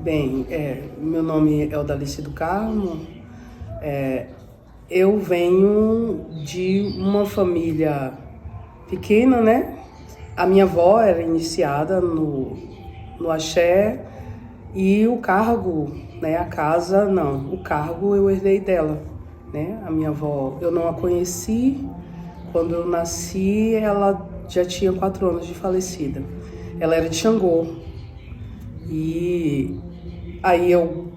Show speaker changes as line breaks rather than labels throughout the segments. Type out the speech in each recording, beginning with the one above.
Bem, meu nome é Odalice do Carmo. Eu venho de uma família pequena, né? A minha avó era iniciada no axé e o cargo, né? A casa, não. O cargo eu herdei dela, né? A minha avó, eu não a conheci. Quando eu nasci, ela já tinha 4 anos de falecida. Ela era de Xangô. E aí eu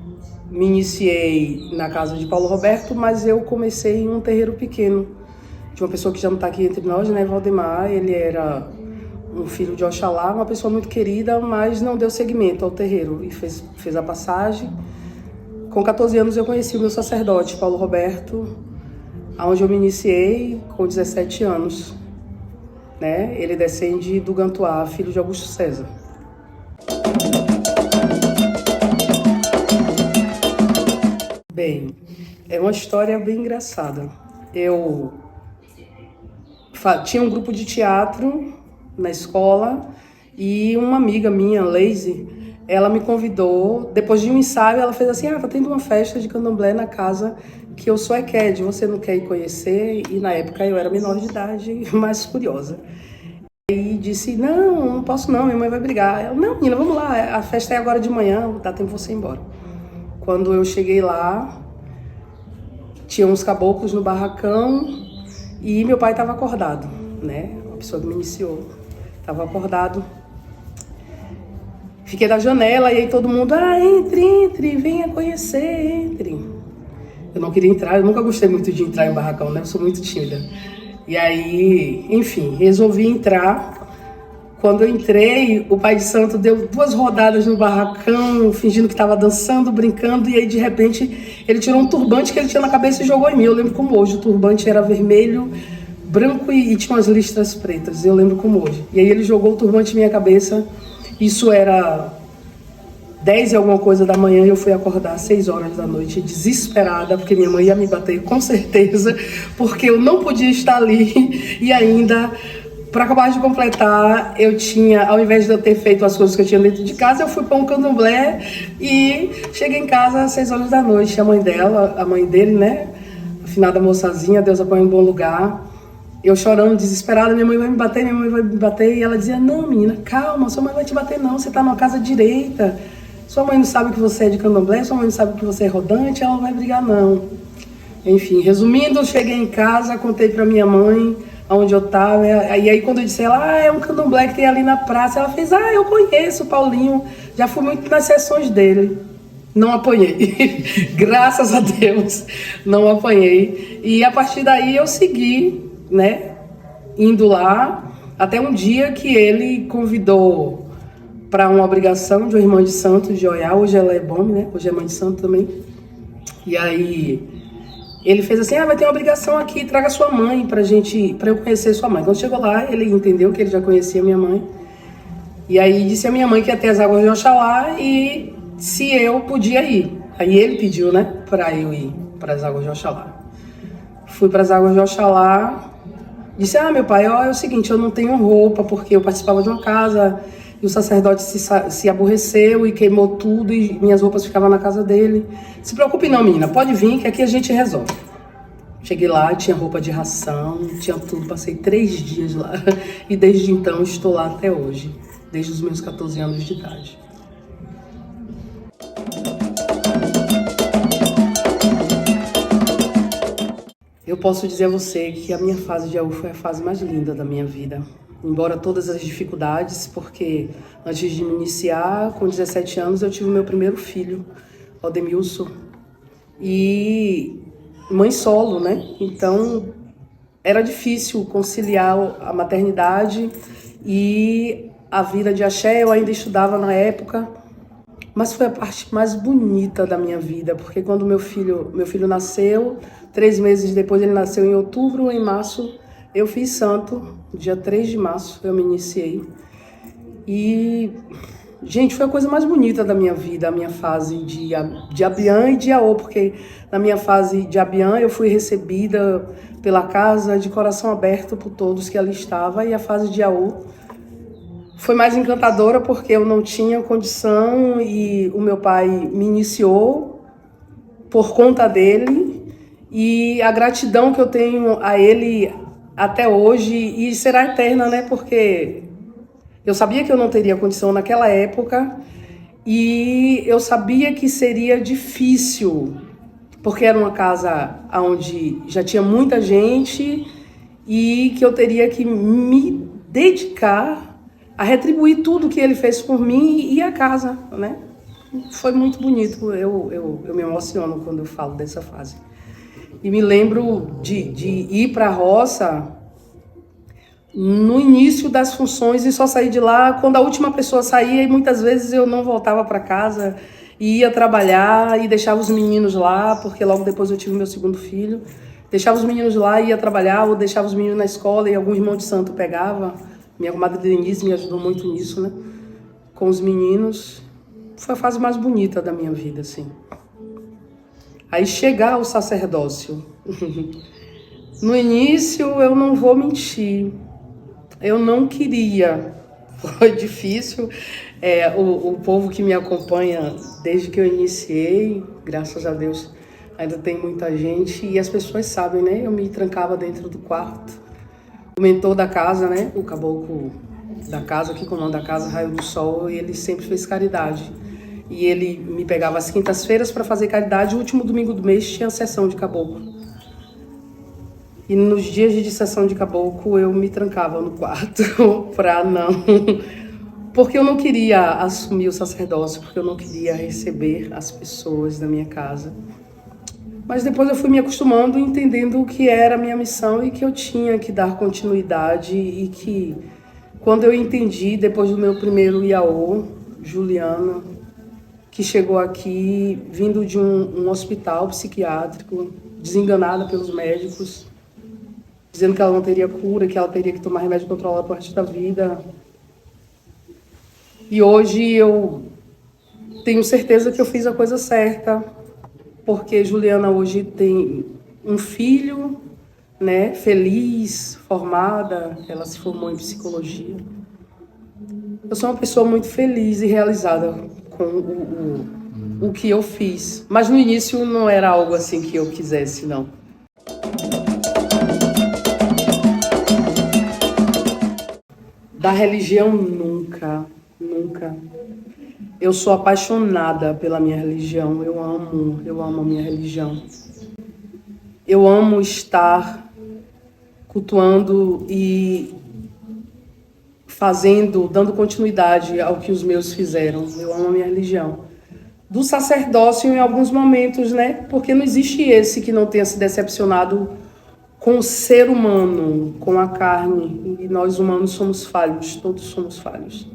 me iniciei na casa de Paulo Roberto, mas eu comecei em um terreiro pequeno, de uma pessoa que já não está aqui entre nós, né, Valdemar. Ele era um filho de Oxalá, uma pessoa muito querida, mas não deu seguimento ao terreiro e fez a passagem. Com 14 anos eu conheci o meu sacerdote, Paulo Roberto, onde eu me iniciei com 17 anos. Né? Ele descende do Gantuá, filho de Augusto César. Bem, é uma história bem engraçada. Eu tinha um grupo de teatro na escola e uma amiga minha, Lazy, ela me convidou. Depois de um ensaio, ela fez assim: tá tendo uma festa de candomblé na casa que eu sou EQUED, você não quer ir conhecer? E na época eu era menor de idade, mais curiosa. E disse: não posso não, minha mãe vai brigar. Ela: não, menina, vamos lá, a festa é agora de manhã, dá tempo de você ir embora. Quando eu cheguei lá, tinha uns caboclos no barracão e meu pai estava acordado, né? A pessoa que me iniciou estava acordado. Fiquei da janela e aí todo mundo: entre, venha conhecer, entre. Eu não queria entrar, eu nunca gostei muito de entrar em barracão, né? Eu sou muito tímida. E aí, enfim, resolvi entrar. Quando eu entrei, o pai de santo deu 2 rodadas no barracão, fingindo que estava dançando, brincando, e aí de repente ele tirou um turbante que ele tinha na cabeça e jogou em mim. Eu lembro como hoje, o turbante era vermelho, branco e tinha umas listras pretas, eu lembro como hoje. E aí ele jogou o turbante em minha cabeça, isso era 10 e alguma coisa da manhã, e eu fui acordar às 6 horas da noite, desesperada, porque minha mãe ia me bater com certeza, porque eu não podia estar ali. E ainda, para acabar de completar, eu tinha, ao invés de eu ter feito as coisas que eu tinha dentro de casa, eu fui para um candomblé e cheguei em casa às 6 horas da noite. A mãe dela, a mãe dele, né, a finada moçazinha, Deus a põe em bom lugar, eu chorando, desesperada: minha mãe vai me bater, minha mãe vai me bater. E ela dizia: não, menina, calma, sua mãe vai te bater não, você tá numa casa direita. Sua mãe não sabe que você é de candomblé, sua mãe não sabe que você é rodante, ela não vai brigar não. Enfim, resumindo, eu cheguei em casa, contei pra minha mãe onde eu tava, e aí quando eu disse ela: é um candomblé que tem ali na praça, ela fez: eu conheço o Paulinho, já fui muito nas sessões dele. Não apanhei, graças a Deus, não apanhei. E a partir daí eu segui, né, indo lá, até um dia que ele convidou para uma obrigação de uma irmã de santo de Oiá. Hoje ela é bom, né? Hoje é mãe de santo também. E aí ele fez assim: vai ter uma obrigação aqui, traga sua mãe para eu conhecer sua mãe. Quando chegou lá, ele entendeu que ele já conhecia minha mãe. E aí disse a minha mãe que ia ter as águas de Oxalá e se eu podia ir. Aí ele pediu, né, para eu ir para as águas de Oxalá. Fui para as águas de Oxalá. Disse: meu pai, é o seguinte, eu não tenho roupa porque eu participava de uma casa e o sacerdote se aborreceu e queimou tudo e minhas roupas ficavam na casa dele. Se preocupe não, menina, pode vir que aqui a gente resolve. Cheguei lá, tinha roupa de ração, tinha tudo, passei 3 dias lá e desde então estou lá até hoje, desde os meus 14 anos de idade. Eu posso dizer a você que a minha fase de AU foi a fase mais linda da minha vida. Embora todas as dificuldades, porque antes de me iniciar, com 17 anos, eu tive o meu primeiro filho, Aldemilson, e mãe solo, né? Então, era difícil conciliar a maternidade e a vida de axé. Eu ainda estudava na época, mas foi a parte mais bonita da minha vida, porque quando meu filho nasceu, 3 meses depois, ele nasceu em outubro, em março, eu fiz santo, dia 3 de março eu me iniciei. E, gente, foi a coisa mais bonita da minha vida, a minha fase de Abiã e de AO, porque na minha fase de Abiã eu fui recebida pela casa de coração aberto por todos que ali estavam, e a fase de AO Foi mais encantadora porque eu não tinha condição e o meu pai me iniciou por conta dele, e a gratidão que eu tenho a ele até hoje, e será eterna, né? Porque eu sabia que eu não teria condição naquela época e eu sabia que seria difícil, porque era uma casa onde já tinha muita gente e que eu teria que me dedicar a retribuir tudo que ele fez por mim e a casa, né? Foi muito bonito, eu me emociono quando eu falo dessa fase. E me lembro de ir para a roça no início das funções e só sair de lá quando a última pessoa saía, e muitas vezes eu não voltava para casa, e ia trabalhar e deixava os meninos lá, porque logo depois eu tive meu segundo filho. Deixava os meninos lá e ia trabalhar, ou deixava os meninos na escola e algum irmão de santo pegava. Minha comadre Denise me ajudou muito nisso, né? Com os meninos. Foi a fase mais bonita da minha vida, assim. Aí chegar ao sacerdócio. No início, eu não vou mentir, eu não queria. Foi difícil. O povo que me acompanha desde que eu iniciei, graças a Deus, ainda tem muita gente. E as pessoas sabem, né? Eu me trancava dentro do quarto. O mentor da casa, né? O caboclo da casa, que comanda a casa, Raio do Sol, ele sempre fez caridade. E ele me pegava às quintas-feiras para fazer caridade. O último domingo do mês tinha sessão de caboclo. E nos dias de sessão de caboclo eu me trancava no quarto para não... Porque eu não queria assumir o sacerdócio, porque eu não queria receber as pessoas da minha casa. Mas depois eu fui me acostumando, entendendo o que era a minha missão e que eu tinha que dar continuidade. E que quando eu entendi, depois do meu primeiro Iaô, Juliana, que chegou aqui vindo de um hospital psiquiátrico, desenganada pelos médicos, dizendo que ela não teria cura, que ela teria que tomar remédio controlado por resto da vida. E hoje eu tenho certeza que eu fiz a coisa certa, porque Juliana hoje tem um filho, né, feliz, formada, ela se formou em psicologia. Eu sou uma pessoa muito feliz e realizada com o que eu fiz. Mas no início não era algo assim que eu quisesse, não. Da religião, nunca, nunca. Eu sou apaixonada pela minha religião, eu amo a minha religião. Eu amo estar cultuando e fazendo, dando continuidade ao que os meus fizeram. Eu amo a minha religião. Do sacerdócio em alguns momentos, né? Porque não existe esse que não tenha se decepcionado com o ser humano, com a carne. E nós humanos somos falhos, todos somos falhos.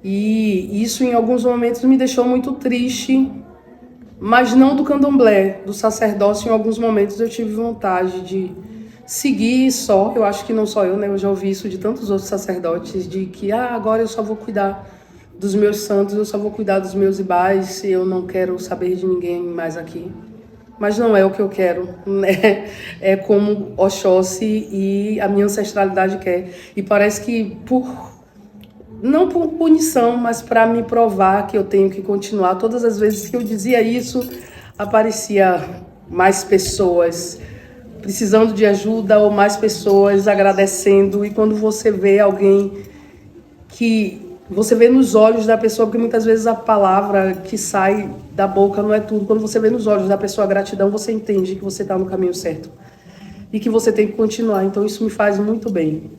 E isso em alguns momentos me deixou muito triste, mas não do candomblé, do sacerdócio. Em alguns momentos eu tive vontade de seguir só, eu acho que não só eu, né? Eu já ouvi isso de tantos outros sacerdotes, de que agora eu só vou cuidar dos meus santos, eu só vou cuidar dos meus ibás, eu não quero saber de ninguém mais aqui. Mas não é o que eu quero, né? É como Oxóssi e a minha ancestralidade quer. E parece que não por punição, mas para me provar que eu tenho que continuar. Todas as vezes que eu dizia isso, aparecia mais pessoas precisando de ajuda ou mais pessoas agradecendo. E quando você vê alguém que você vê nos olhos da pessoa, porque muitas vezes a palavra que sai da boca não é tudo. Quando você vê nos olhos da pessoa a gratidão, você entende que você está no caminho certo e que você tem que continuar. Então isso me faz muito bem.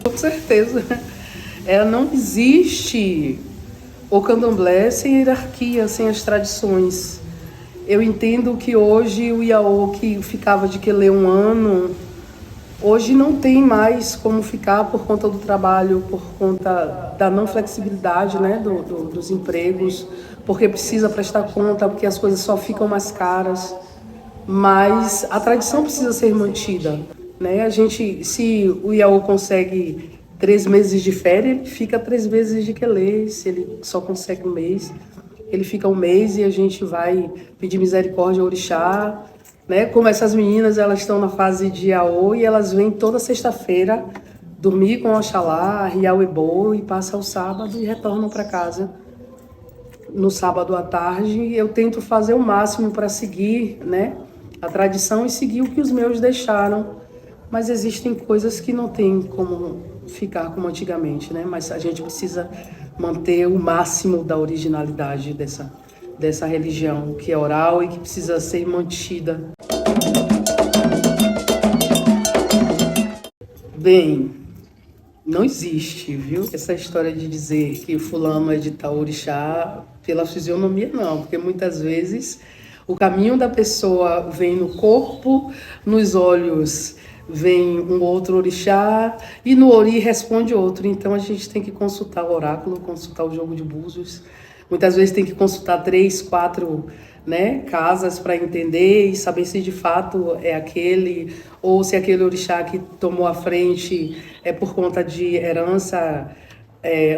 Com certeza. Não existe o candomblé sem hierarquia, sem as tradições. Eu entendo que hoje o Iaô que ficava de quelê um ano, hoje não tem mais como ficar por conta do trabalho, por conta da não flexibilidade, né, dos empregos, porque precisa prestar conta, porque as coisas só ficam mais caras. Mas a tradição precisa ser mantida, né? Se o Iaô consegue 3 meses de férias, ele fica 3 meses de quelê. Se ele só consegue 1 mês, ele fica 1 mês e a gente vai pedir misericórdia ao orixá né? Como essas meninas, elas estão na fase de Iaô e elas vêm toda sexta-feira dormir com Oxalá, riar o ebô e passam o sábado e retornam para casa no sábado à tarde. Eu tento fazer o máximo para seguir, né, a tradição e seguir o que os meus deixaram, mas existem coisas que não tem como ficar como antigamente, né? Mas a gente precisa manter o máximo da originalidade dessa religião que é oral e que precisa ser mantida. Bem, não existe, viu? Essa história de dizer que fulano é de tal orixá pela fisionomia, não. Porque muitas vezes o caminho da pessoa vem no corpo, nos olhos vem um outro orixá e no ori responde outro. Então a gente tem que consultar o oráculo, consultar o jogo de búzios. Muitas vezes tem que consultar 3, 4, né, casas para entender e saber se de fato é aquele, ou se aquele orixá que tomou a frente é por conta de herança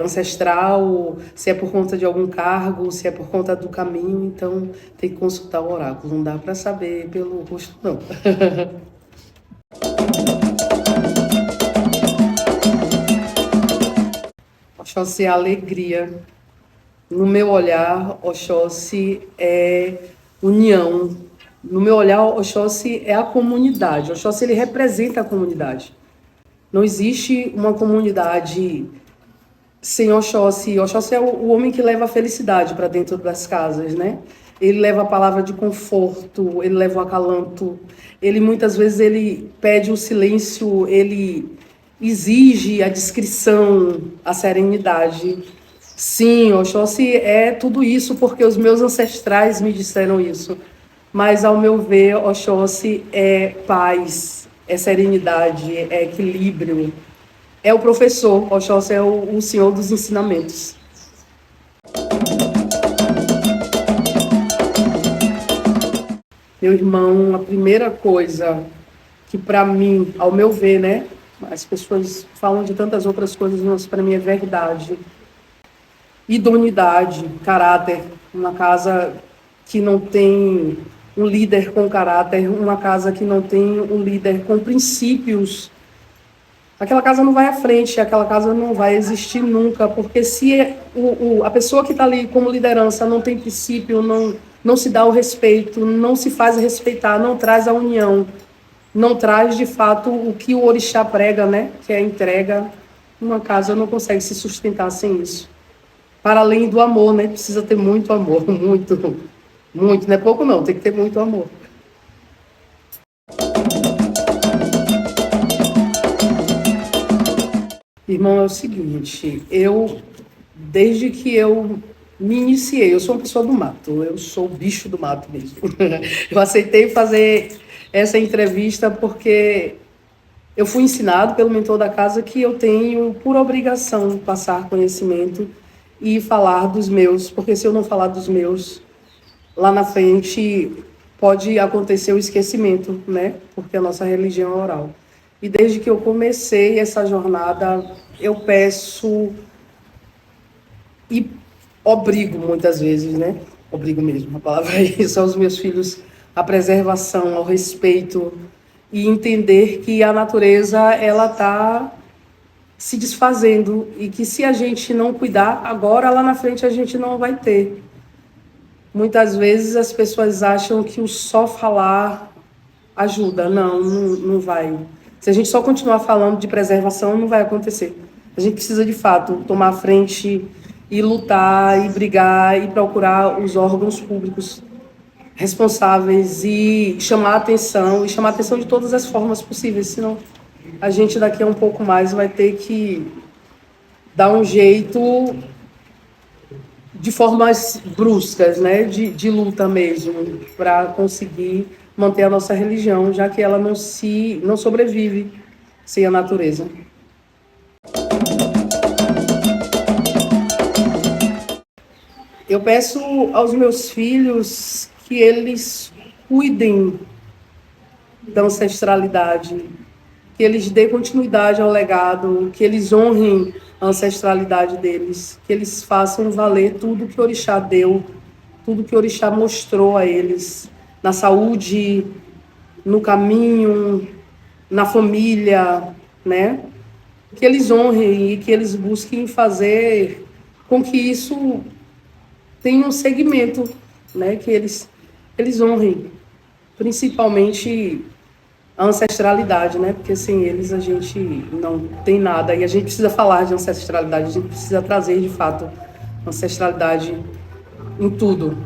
ancestral, se é por conta de algum cargo, se é por conta do caminho. Então tem que consultar o oráculo, não dá para saber pelo rosto, não. Oxóssi é alegria. No meu olhar, Oxóssi é união. No meu olhar, Oxóssi é a comunidade. Oxóssi, ele representa a comunidade. Não existe uma comunidade sem Oxóssi. Oxóssi é o homem que leva a felicidade para dentro das casas, né? Ele leva a palavra de conforto, ele leva o acalanto. Ele muitas vezes ele pede o silêncio, ele exige a discrição, a serenidade. Sim, Oxóssi é tudo isso porque os meus ancestrais me disseram isso. Mas, ao meu ver, Oxóssi é paz, é serenidade, é equilíbrio. É o professor, Oxóssi é o senhor dos ensinamentos. Meu irmão, a primeira coisa que para mim, ao meu ver, né? As pessoas falam de tantas outras coisas, mas para mim é verdade. Idoneidade, caráter. Uma casa que não tem um líder com caráter, uma casa que não tem um líder com princípios, aquela casa não vai à frente, aquela casa não vai existir nunca, porque se a pessoa que está ali como liderança não tem princípio, não se dá o respeito, não se faz respeitar, não traz a união, não traz de fato o que o orixá prega, né? Que é a entrega, uma casa não consegue se sustentar sem isso. Para além do amor, né? Precisa ter muito amor, muito, muito, não é pouco não, tem que ter muito amor. Irmão, é o seguinte, desde que eu me iniciei, eu sou uma pessoa do mato, eu sou o bicho do mato mesmo. Eu aceitei fazer essa entrevista porque eu fui ensinado pelo mentor da casa que eu tenho por obrigação passar conhecimento e falar dos meus, porque se eu não falar dos meus, lá na frente pode acontecer o esquecimento, né? Porque a nossa religião é oral. E desde que eu comecei essa jornada, eu peço e obrigo muitas vezes, né? Obrigo mesmo, a palavra é isso, aos meus filhos, a preservação, ao respeito e entender que a natureza, ela está se desfazendo e que se a gente não cuidar, agora lá na frente a gente não vai ter. Muitas vezes as pessoas acham que o só falar ajuda. Não vai. Se a gente só continuar falando de preservação, não vai acontecer. A gente precisa, de fato, tomar a frente e lutar, e brigar, e procurar os órgãos públicos responsáveis e chamar atenção de todas as formas possíveis, senão a gente daqui a um pouco mais vai ter que dar um jeito de formas bruscas, né, de luta mesmo, para conseguir manter a nossa religião, já que ela não sobrevive sem a natureza. Eu peço aos meus filhos que eles cuidem da ancestralidade, que eles dêem continuidade ao legado, que eles honrem a ancestralidade deles, que eles façam valer tudo que o orixá deu, tudo que o orixá mostrou a eles, na saúde, no caminho, na família, né? Que eles honrem e que eles busquem fazer com que isso tenha um segmento, né? Que eles honrem, principalmente a ancestralidade, né? Porque sem eles a gente não tem nada e a gente precisa falar de ancestralidade, a gente precisa trazer de fato ancestralidade em tudo.